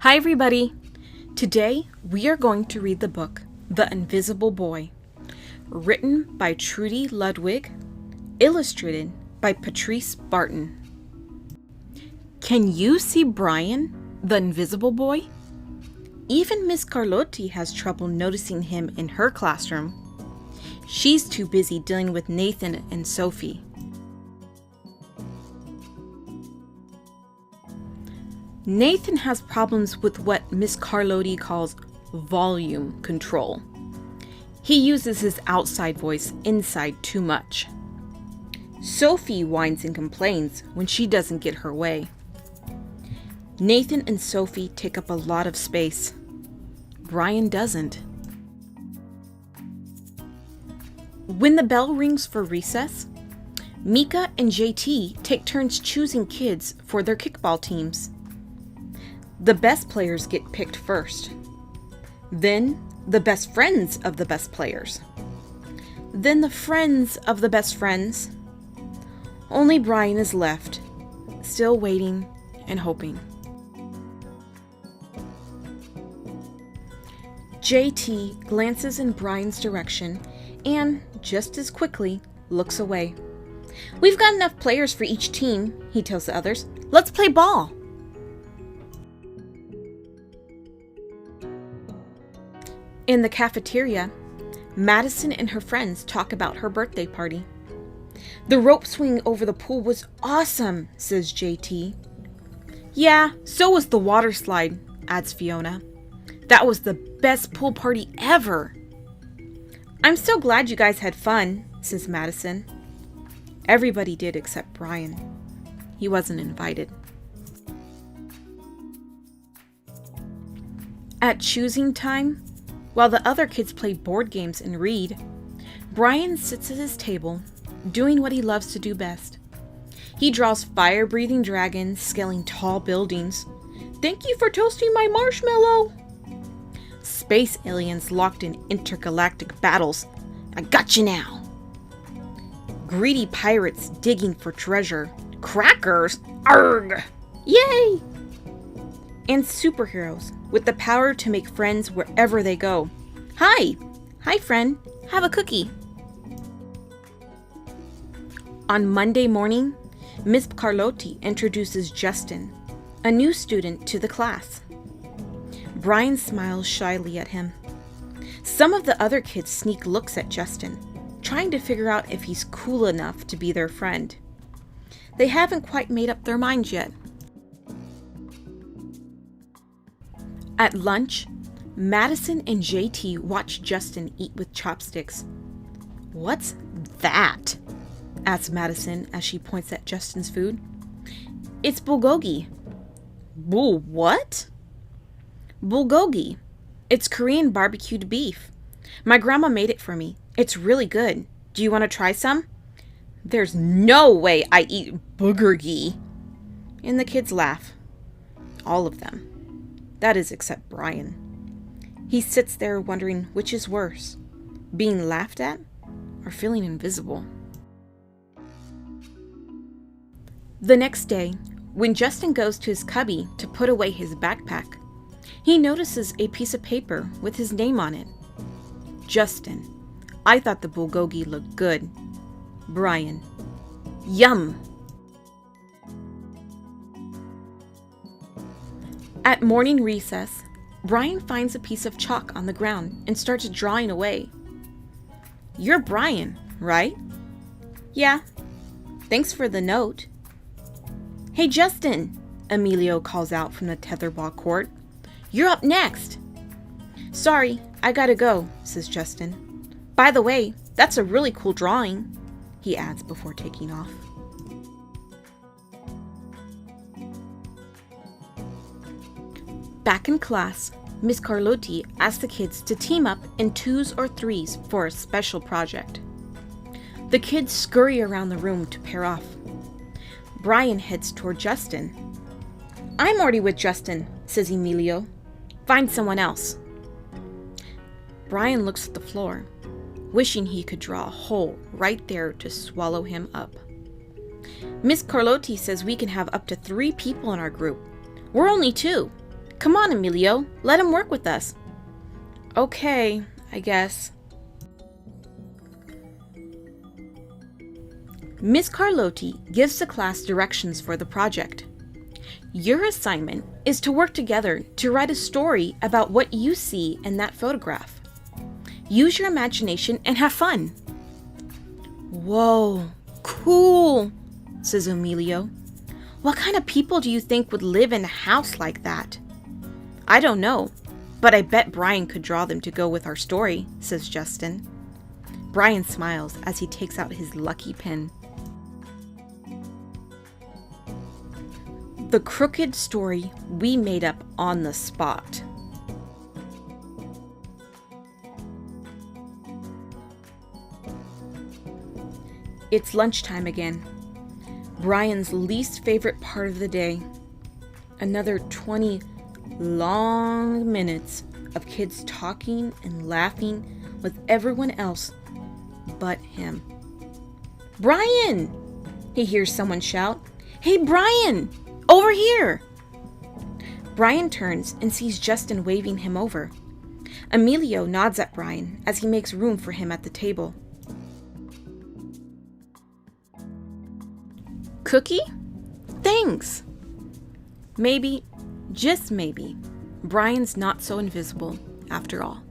Hi everybody! Today we are going to read the book, The Invisible Boy, written by Trudy Ludwig, illustrated by Patrice Barton. Can you see Brian, the invisible boy? Even Miss Carlotti has trouble noticing him in her classroom. She's too busy dealing with Nathan and Sophie. Nathan has problems with what Miss Carlotti calls volume control. He uses his outside voice inside too much. Sophie whines and complains when she doesn't get her way. Nathan and Sophie take up a lot of space. Brian doesn't. When the bell rings for recess, Mika and JT take turns choosing kids for their kickball teams. The best players get picked first. Then, the best friends of the best players. Then the friends of the best friends. Only Brian is left, still waiting and hoping. JT glances in Brian's direction and, just as quickly, looks away. "We've got enough players for each team," he tells the others. "Let's play ball." In the cafeteria, Madison and her friends talk about her birthday party. "The rope swing over the pool was awesome," says JT. "Yeah, so was the water slide," adds Fiona. "That was the best pool party ever." "I'm so glad you guys had fun," says Madison. Everybody did except Brian. He wasn't invited. At choosing time, while the other kids play board games and read, Brian sits at his table, doing what he loves to do best. He draws fire-breathing dragons scaling tall buildings. "Thank you for toasting my marshmallow!" Space aliens locked in intergalactic battles. "I got you now!" Greedy pirates digging for treasure. "Crackers! Arrgh! Yay!" And superheroes with the power to make friends wherever they go. "Hi! Hi, friend. Have a cookie." On Monday morning, Miss Carlotti introduces Justin, a new student, to the class. Brian smiles shyly at him. Some of the other kids sneak looks at Justin, trying to figure out if he's cool enough to be their friend. They haven't quite made up their minds yet. At lunch, Madison and JT watch Justin eat with chopsticks. "What's that?" asks Madison as she points at Justin's food. "It's bulgogi." What?" "Bulgogi. It's Korean barbecued beef. My grandma made it for me. It's really good. Do you want to try some?" "There's no way I eat bulgogi." And the kids laugh. All of them. That is, except Brian. He sits there wondering which is worse, being laughed at or feeling invisible. The next day, when Justin goes to his cubby to put away his backpack, he notices a piece of paper with his name on it. "Justin, I thought the bulgogi looked good." Brian, "Yum!" At morning recess, Brian finds a piece of chalk on the ground and starts drawing away. "You're Brian, right?" "Yeah. Thanks for the note." "Hey, Justin," Emilio calls out from the tetherball court. "You're up next." "Sorry, I gotta go," says Justin. "By the way, that's a really cool drawing," he adds before taking off. Back in class, Miss Carlotti asks the kids to team up in 2s or 3s for a special project. The kids scurry around the room to pair off. Brian heads toward Justin. "I'm already with Justin," says Emilio. "Find someone else." Brian looks at the floor, wishing he could draw a hole right there to swallow him up. "Miss Carlotti says we can have up to 3 people in our group. We're only 2. Come on, Emilio, let him work with us. Okay, I guess. Miss Carlotti gives the class directions for the project. Your assignment is to work together to write a story about what you see in that photograph. Use your imagination and have fun. Whoa, cool, says Emilio. What kind of people do you think would live in a house like that? I don't know, but I bet Brian could draw them to go with our story, says Justin. Brian smiles as he takes out his lucky pen. The crooked story we made up on the spot. It's lunchtime again. Brian's least favorite part of the day. Another 20 long minutes of kids talking and laughing with everyone else but him. Brian! He hears someone shout. Hey, Brian! Over here! Brian turns and sees Justin waving him over. Emilio nods at Brian as he makes room for him at the table. Cookie? Thanks! Maybe, just maybe, Brian's not so invisible after all.